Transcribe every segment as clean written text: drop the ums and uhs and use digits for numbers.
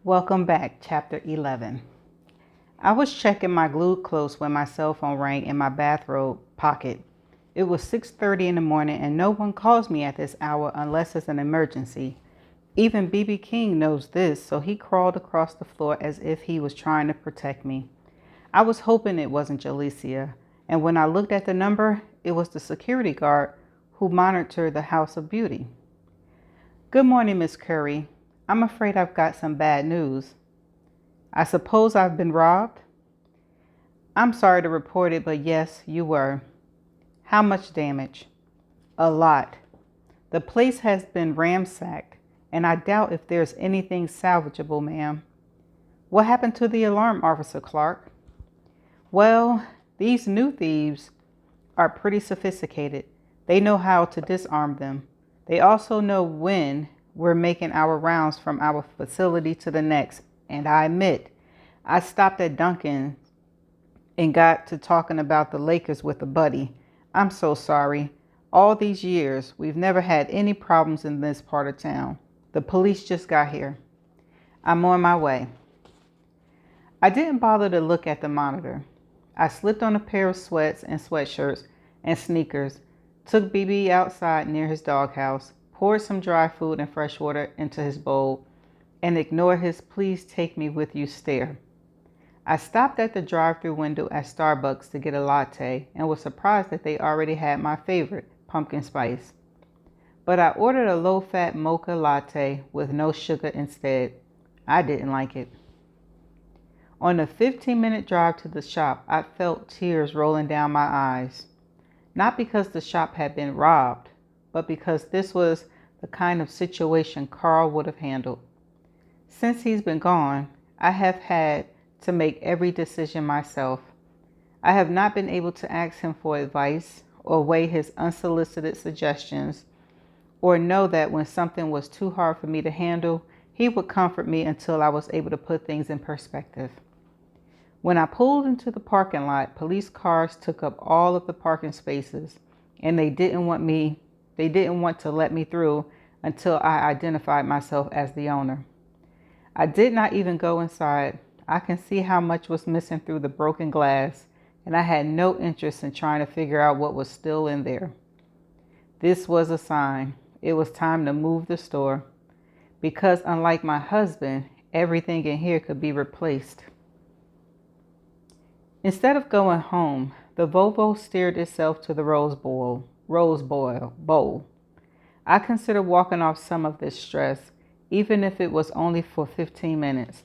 Welcome back, Chapter 11. I was checking my glued clothes when my cell phone rang in my bathrobe pocket. It was 6:30 in the morning and no one calls me at this hour unless it's an emergency. Even BB King knows this, so he crawled across the floor as if he was trying to protect me. I was hoping it wasn't Jalecia, and when I looked at the number, it was the security guard who monitored the House of Beauty. Good morning, Miss Curry. I'm afraid I've got some bad news. I suppose I've been robbed? I'm sorry to report it, but yes, you were. How much damage? A lot. The place has been ransacked, and I doubt if there's anything salvageable, ma'am. What happened to the alarm, Officer Clark? Well, these new thieves are pretty sophisticated. They know how to disarm them. They also know when we're making our rounds from our facility to the next. And I admit, I stopped at Dunkin' and got to talking about the Lakers with a buddy. I'm so sorry. All these years, we've never had any problems in this part of town. The police just got here. I'm on my way. I didn't bother to look at the monitor. I slipped on a pair of sweats and sweatshirts and sneakers, took BB outside near his doghouse, poured some dry food and fresh water into his bowl, and ignored his "please take me with you" stare. I stopped at the drive-thru window at Starbucks to get a latte and was surprised that they already had my favorite, pumpkin spice. But I ordered a low-fat mocha latte with no sugar instead. I didn't like it. On the 15-minute drive to the shop, I felt tears rolling down my eyes. Not because the shop had been robbed, but because this was the kind of situation Carl would have handled. Since he's been gone, I have had to make every decision myself. I have not been able to ask him for advice or weigh his unsolicited suggestions, or know that when something was too hard for me to handle, he would comfort me until I was able to put things in perspective. When I pulled into the parking lot, police cars took up all of the parking spaces, and they didn't want to let me through until I identified myself as the owner. I did not even go inside. I can see how much was missing through the broken glass, and I had no interest in trying to figure out what was still in there. This was a sign. It was time to move the store, because unlike my husband, everything in here could be replaced. Instead of going home, the Volvo steered itself to the Rose Bowl. I considered walking off some of this stress, even if it was only for 15 minutes.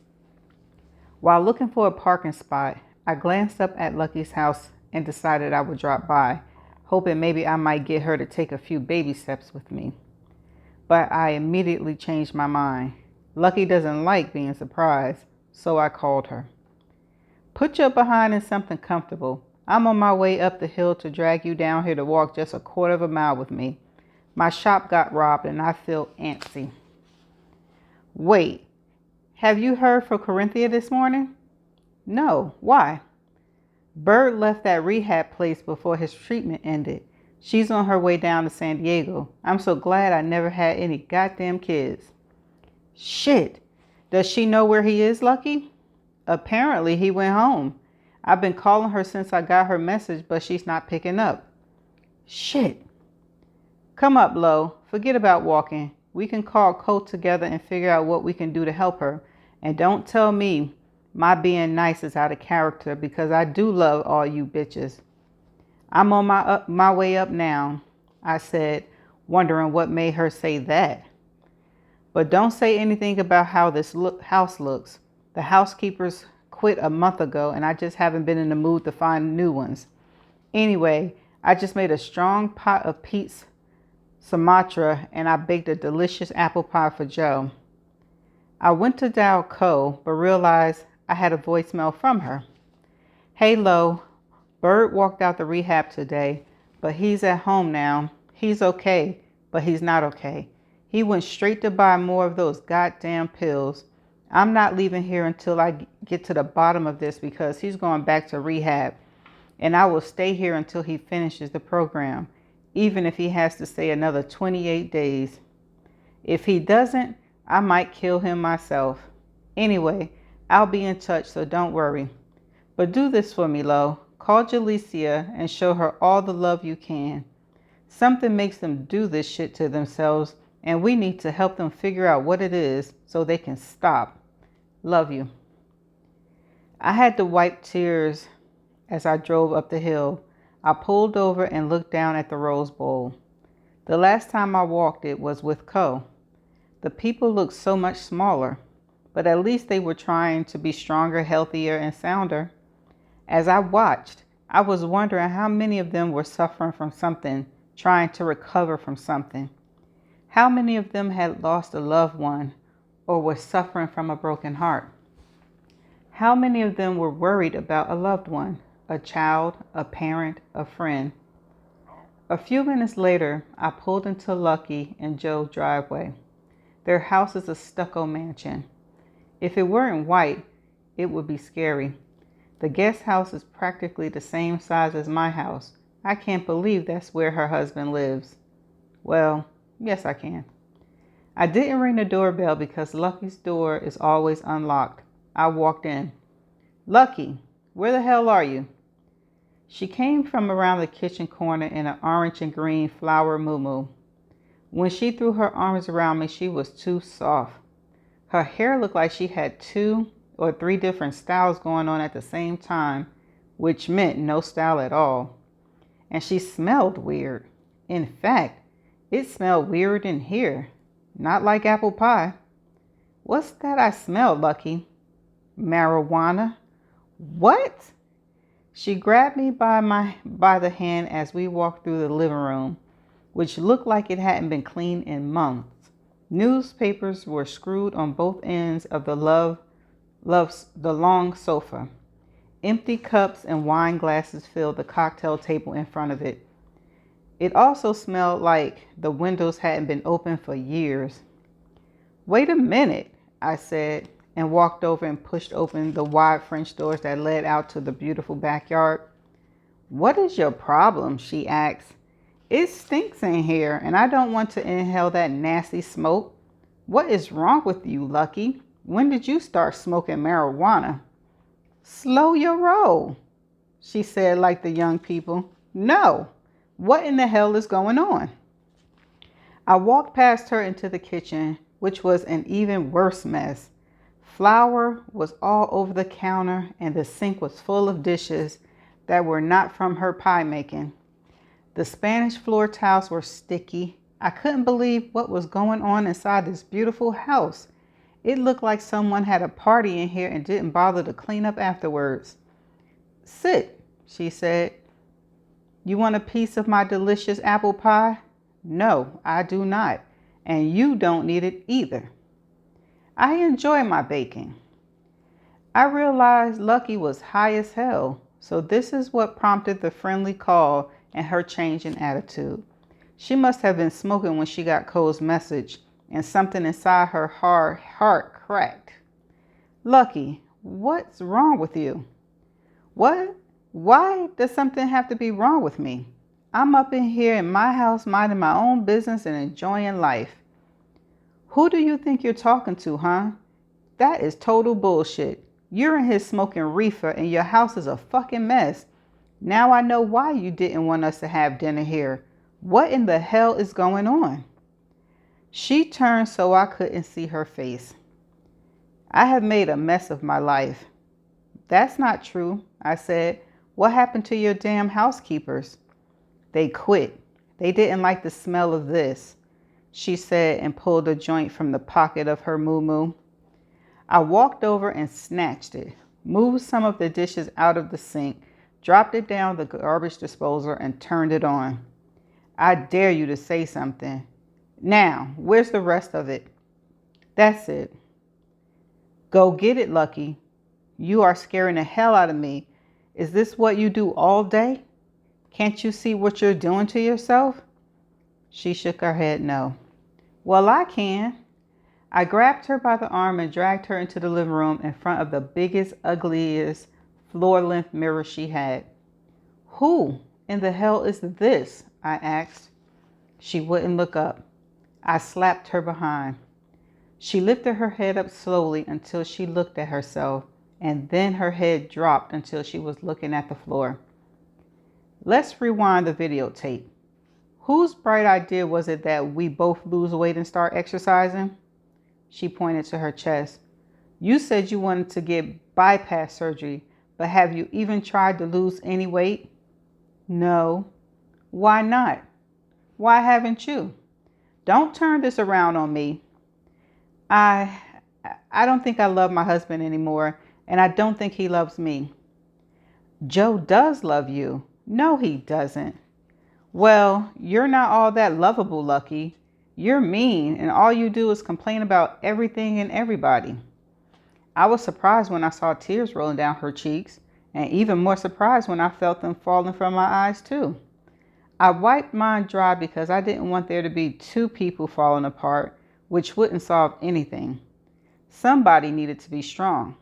While looking for a parking spot, I glanced up at Lucky's house and decided I would drop by, hoping maybe I might get her to take a few baby steps with me. But I immediately changed my mind. Lucky doesn't like being surprised, so I called her. Put your behind in something comfortable. I'm on my way up the hill to drag you down here to walk just a quarter of a mile with me. My shop got robbed and I feel antsy. Wait, have you heard from Corinthia this morning? No, why? Bird left that rehab place before his treatment ended. She's on her way down to San Diego. I'm so glad I never had any goddamn kids. Shit, does she know where he is, Lucky? Apparently he went home. I've been calling her since I got her message, but she's not picking up. Shit. Come up, Lo. Forget about walking. We can call Colt together and figure out what we can do to help her. And don't tell me my being nice is out of character, because I do love all you bitches. I'm on my way up now, I said, wondering what made her say that. But don't say anything about how this house looks. The housekeepers quit a month ago, and I just haven't been in the mood to find new ones. Anyway, I just made a strong pot of Pete's Sumatra, and I baked a delicious apple pie for Joe. I went to dial Co, but realized I had a voicemail from her. Hey, Lo. Bird walked out the rehab today, but he's at home now. He's okay, but he's not okay. He went straight to buy more of those goddamn pills. I'm not leaving here until I get to the bottom of this, because he's going back to rehab, and I will stay here until he finishes the program, even if he has to stay another 28 days. If he doesn't, I might kill him myself. Anyway, I'll be in touch, so don't worry. But do this for me, Lo. Call Jalecia and show her all the love you can. Something makes them do this shit to themselves, and we need to help them figure out what it is so they can stop. Love you. I had to wipe tears as I drove up the hill. I pulled over and looked down at the Rose Bowl. The last time I walked it was with Co. The people looked so much smaller, but at least they were trying to be stronger, healthier, and sounder. As I watched, I was wondering how many of them were suffering from something, trying to recover from something. How many of them had lost a loved one or were suffering from a broken heart? How many of them were worried about a loved one, a child, a parent, a friend? A few minutes later, I pulled into Lucky and Joe's driveway. Their house is a stucco mansion. If it weren't white, it would be scary. The guest house is practically the same size as my house. I can't believe that's where her husband lives. Well, yes, I can. I didn't ring the doorbell because Lucky's door is always unlocked. I walked in. Lucky, where the hell are you? She came from around the kitchen corner in an orange and green flower muumuu. When she threw her arms around me, she was too soft. Her hair looked like she had 2 or 3 different styles going on at the same time, which meant no style at all. And she smelled weird. In fact, it smelled weird in here, not like apple pie. What's that I smelled, Lucky? Marijuana? What? She grabbed me by the hand as we walked through the living room, which looked like it hadn't been cleaned in months. Newspapers were screwed on both ends of the long sofa. Empty cups and wine glasses filled the cocktail table in front of it. It also smelled like the windows hadn't been open for years. Wait a minute, I said, and walked over and pushed open the wide French doors that led out to the beautiful backyard. What is your problem? She asked. It stinks in here, and I don't want to inhale that nasty smoke. What is wrong with you, Lucky? When did you start smoking marijuana? Slow your roll, she said like the young people. No. What in the hell is going on? I walked past her into the kitchen, which was an even worse mess. Flour was all over the counter, and the sink was full of dishes that were not from her pie making. The Spanish floor tiles were sticky. I couldn't believe what was going on inside this beautiful house. It looked like someone had a party in here and didn't bother to clean up afterwards. Sit, she said. You want a piece of my delicious apple pie? No, I do not. And you don't need it either. I enjoy my baking. I realized Lucky was high as hell, so this is what prompted the friendly call and her change in attitude. She must have been smoking when she got Cole's message, and something inside her heart cracked. Lucky, what's wrong with you? What? Why does something have to be wrong with me? I'm up in here in my house minding my own business and enjoying life. Who do you think you're talking to, huh? That is total bullshit. You're in here smoking reefer and your house is a fucking mess. Now I know why you didn't want us to have dinner here. What in the hell is going on? She turned so I couldn't see her face. I have made a mess of my life. That's not true, I said. What happened to your damn housekeepers? They quit. They didn't like the smell of this, she said, and pulled a joint from the pocket of her muumuu. I walked over and snatched it, moved some of the dishes out of the sink, dropped it down the garbage disposal, and turned it on. I dare you to say something. Now, where's the rest of it? That's it. Go get it, Lucky. You are scaring the hell out of me. Is this what you do all day? Can't you see what you're doing to yourself? She shook her head no. Well, I can. I grabbed her by the arm and dragged her into the living room in front of the biggest, ugliest, floor-length mirror she had. Who in the hell is this? I asked. She wouldn't look up. I slapped her behind. She lifted her head up slowly until she looked at herself, and then her head dropped until she was looking at the floor. Let's rewind the videotape. Whose bright idea was it that we both lose weight and start exercising? She pointed to her chest. You said you wanted to get bypass surgery, but have you even tried to lose any weight? No. Why not? Why haven't you? Don't turn this around on me. I don't think I love my husband anymore, and I don't think he loves me. Joe does love you. No, he doesn't. Well, you're not all that lovable, Lucky. You're mean, and all you do is complain about everything and everybody. I was surprised when I saw tears rolling down her cheeks, and even more surprised when I felt them falling from my eyes too. I wiped mine dry because I didn't want there to be two people falling apart, which wouldn't solve anything. Somebody needed to be strong.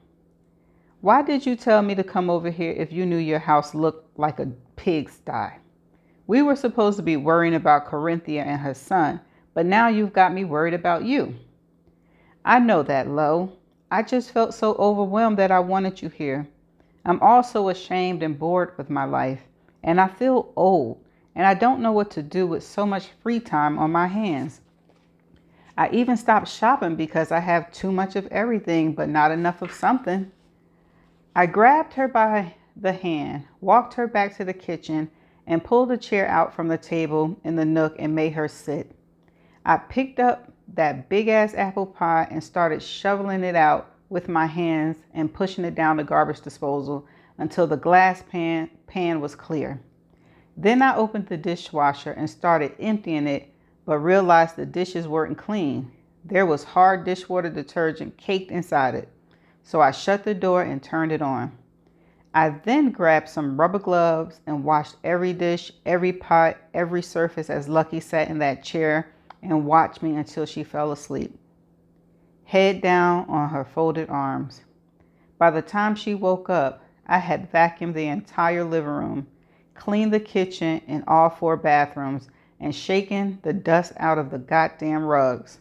Why did you tell me to come over here if you knew your house looked like a pigsty? We were supposed to be worrying about Corinthia and her son, but now you've got me worried about you. I know that, Lo. I just felt so overwhelmed that I wanted you here. I'm also ashamed and bored with my life, and I feel old, and I don't know what to do with so much free time on my hands. I even stopped shopping because I have too much of everything, but not enough of something. I grabbed her by the hand, walked her back to the kitchen, and pulled a chair out from the table in the nook and made her sit. I picked up that big-ass apple pie and started shoveling it out with my hands and pushing it down the garbage disposal until the glass pan was clear. Then I opened the dishwasher and started emptying it, but realized the dishes weren't clean. There was hard dishwater detergent caked inside it. So I shut the door and turned it on. I then grabbed some rubber gloves and washed every dish, every pot, every surface as Lucky sat in that chair and watched me until she fell asleep, head down on her folded arms. By the time she woke up, I had vacuumed the entire living room, cleaned the kitchen and all 4 bathrooms, and shaken the dust out of the goddamn rugs.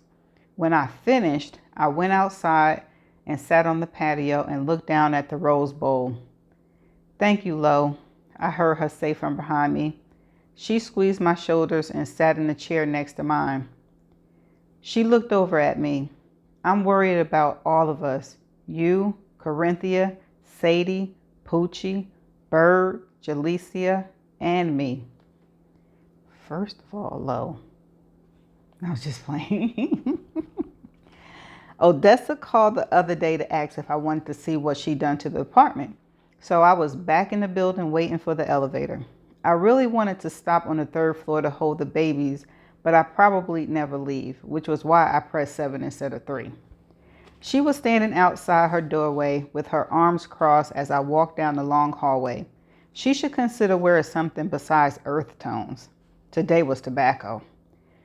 When I finished, I went outside and sat on the patio and looked down at the rose bowl. Thank you, Lo, I heard her say from behind me. She squeezed my shoulders and sat in the chair next to mine. She looked over at me. I'm worried about all of us. You, Corinthia, Sadie, Poochie, Bird, Jalecia, and me. First of all, Lo, I was just playing. Odessa called the other day to ask if I wanted to see what she'd done to the apartment. So I was back in the building waiting for the elevator. I really wanted to stop on the 3rd floor to hold the babies, but I probably never leave, which was why I pressed 7 instead of 3. She was standing outside her doorway with her arms crossed as I walked down the long hallway. She should consider wearing something besides earth tones. Today was tobacco.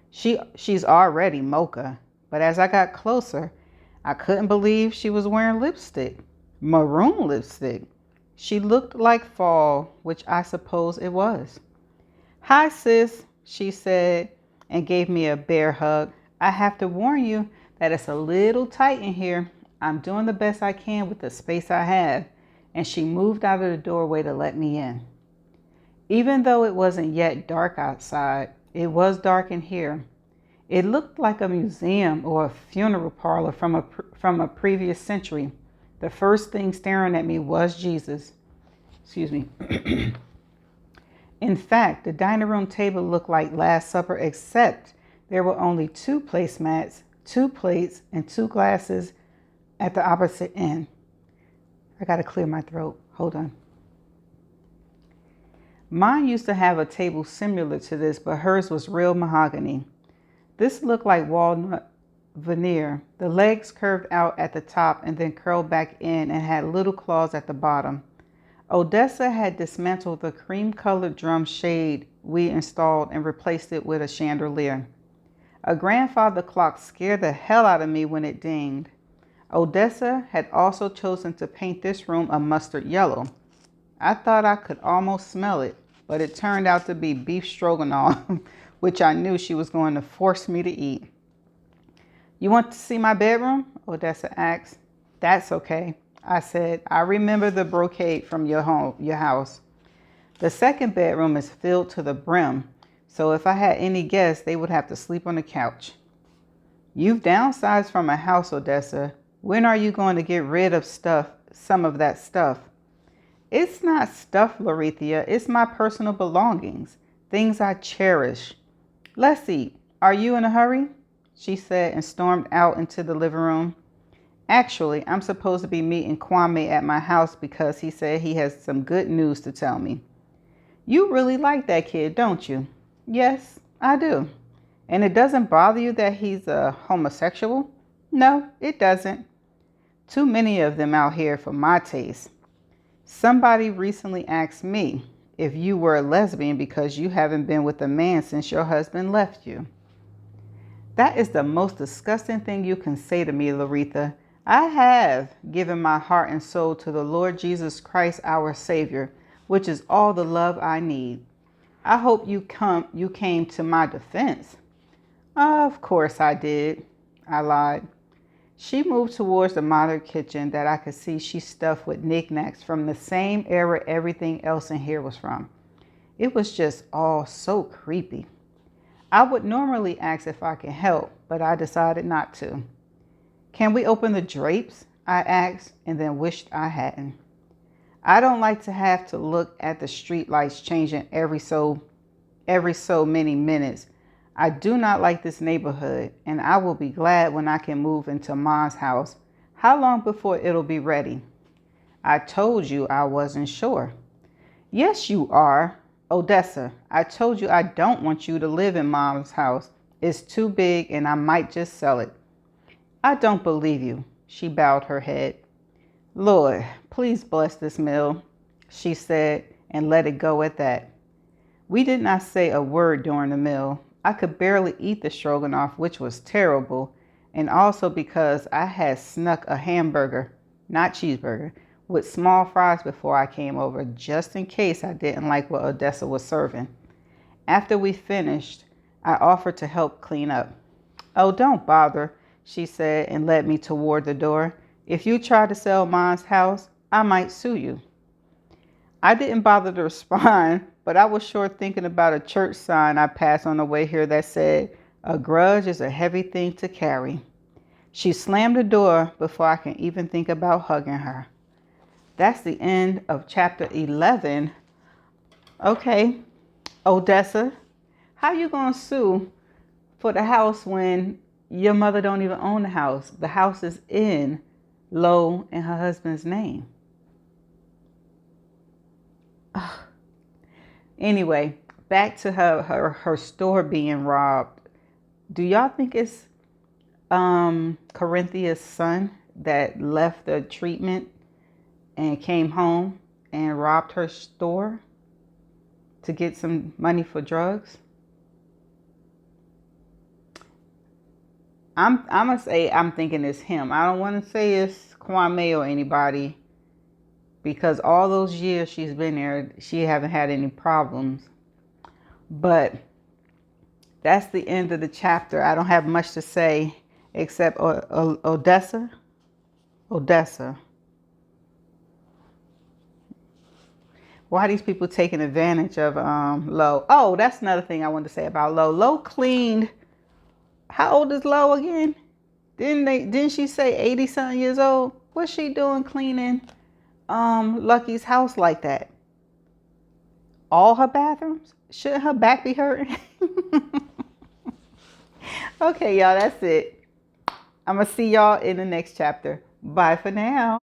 She's already mocha, but as I got closer, I couldn't believe she was wearing lipstick. Maroon lipstick. She looked like fall, which I suppose it was. Hi, sis, she said, and gave me a bear hug. I have to warn you that it's a little tight in here. I'm doing the best I can with the space I have. And she moved out of the doorway to let me in. Even though it wasn't yet dark outside, it was dark in here. It looked like a museum or a funeral parlor from a previous century. The first thing staring at me was Jesus. Excuse me. In fact, the dining room table looked like Last Supper, except there were only 2 placemats, 2 plates, and 2 glasses at the opposite end. I gotta clear my throat. Hold on. Mine used to have a table similar to this, but hers was real mahogany. This looked like walnut veneer. The legs curved out at the top and then curled back in and had little claws at the bottom. Odessa had dismantled the cream-colored drum shade we installed and replaced it with a chandelier. A grandfather clock scared the hell out of me when it dinged. Odessa had also chosen to paint this room a mustard yellow. I thought I could almost smell it, but it turned out to be beef stroganoff, which I knew she was going to force me to eat. You want to see my bedroom? Odessa asked. That's okay, I said. I remember the brocade from your house. The second bedroom is filled to the brim, so if I had any guests, they would have to sleep on the couch. You've downsized from a house, Odessa. When are you going to get rid of some of that stuff? It's not stuff, Lorethia. It's my personal belongings, things I cherish. Let's eat. Are you in a hurry? She said and stormed out into the living room. Actually, I'm supposed to be meeting Kwame at my house because he said he has some good news to tell me. You really like that kid, don't you? Yes, I do. And it doesn't bother you that he's a homosexual? No, it doesn't. Too many of them out here for my taste. Somebody recently asked me if you were a lesbian because you haven't been with a man since your husband left you. That is the most disgusting thing you can say to me, Loretha. I have given my heart and soul to the Lord Jesus Christ, our Savior, which is all the love I need. I hope you came to my defense. Of course I did, I lied. She moved towards the modern kitchen that I could see she stuffed with knickknacks from the same era everything else in here was from. It was just all so creepy. I would normally ask if I can help, but I decided not to. Can we open the drapes? I asked and then wished I hadn't. I don't like to have to look at the street lights changing every so many minutes. I do not like this neighborhood, and I will be glad when I can move into Mom's house. How long before it'll be ready? I told you I wasn't sure. Yes, you are. Odessa, I told you I don't want you to live in Mom's house. It's too big and I might just sell it. I don't believe you. She bowed her head. Lord, please bless this meal, she said, and let it go at that. We did not say a word during the meal. I could barely eat the stroganoff, which was terrible, and also because I had snuck a hamburger, not cheeseburger, with small fries before I came over, just in case I didn't like what Odessa was serving. After we finished, I offered to help clean up. Oh, don't bother, she said and led me toward the door. If you try to sell Mom's house, I might sue you. I didn't bother to respond, but I was sure thinking about a church sign I passed on the way here that said, a grudge is a heavy thing to carry. She slammed the door before I can even think about hugging her. That's the end of chapter 11. Okay, Odessa, how you going to sue for the house when your mother don't even own the house? The house is in Lo and her husband's name. Ugh. Anyway, back to her store being robbed. Do y'all think it's Corinthia's son that left the treatment and came home and robbed her store to get some money for drugs? I'm gonna say I'm thinking it's him. I don't want to say it's Kwame or anybody, because all those years she's been there, she haven't had any problems. But that's the end of the chapter. I don't have much to say except Odessa. Why are these people taking advantage of Lo? Oh, that's another thing I wanted to say about Lo. Lo cleaned. How old is Lo again? Didn't she say 80-something years old? What's she doing cleaning Lucky's house like that? All her bathrooms? Shouldn't her back be hurting? Okay, y'all, that's it. I'm gonna see y'all in the next chapter. Bye for now.